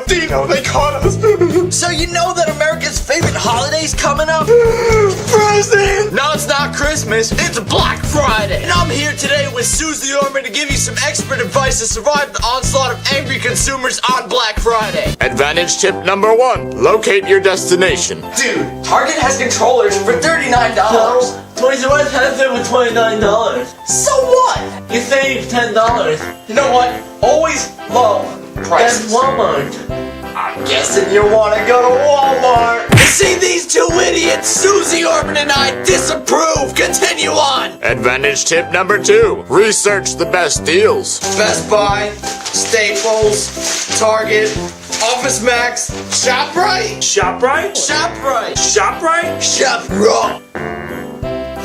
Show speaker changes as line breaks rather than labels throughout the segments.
Dino, they caught us.
So you know that America's favorite holiday's coming up?
Present.
No, it's not Christmas. It's Black Friday. And I'm here today with Suze Orman to give you some expert advice to survive the onslaught of angry consumers on Black Friday.
Advantage tip number 1. Locate your destination.
Dude, Target has controllers for $39.
Toys R Us has it with $29.
So what?
You save $10.
You know what? Always low
That's
prices.
Walmart.
I'm guessing you want to go to Walmart. You see these two idiots? Suze Orman and I disapprove. Continue on.
Advantage tip number 2. Research the best deals.
Best Buy, Staples, Target, Office Max, ShopRite,
ShopRite?
ShopRite,
ShopRite?
ShopRite.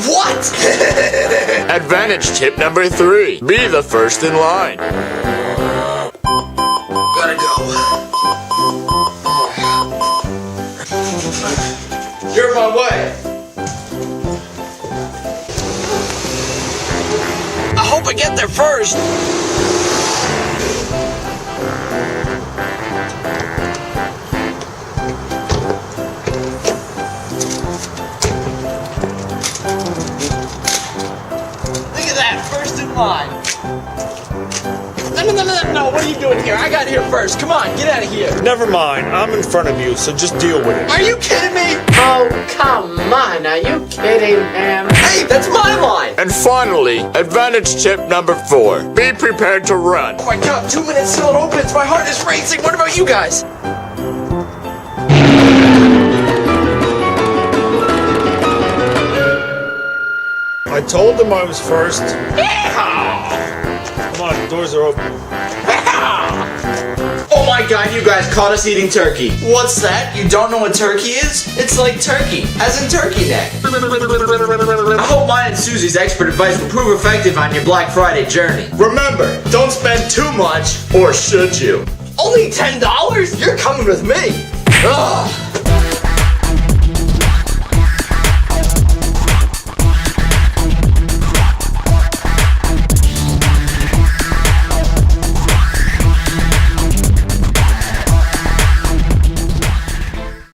What?
Advantage tip number 3. Be the first in line.
Gotta go. You're my way. I hope I get there first. Look at that, first in line. No, what are you doing here? I got here first. Come on, get out of here.
Never mind, I'm in front of you, so just deal with it.
Are you kidding me?
Oh, come on. Are you kidding him?
Hey, that's my line.
And finally, advantage tip number 4. Be prepared to run.
Oh my god, 2 minutes till it opens. My heart is racing. What about you guys?
I told them I was first. Come on, the doors are open.
Oh my god, you guys caught us eating turkey. What's that? You don't know what turkey is? It's like turkey, as in turkey neck. I hope mine and Susie's expert advice will prove effective on your Black Friday journey. Remember, don't spend too much, or should you? Only $10? You're coming with me. Ugh.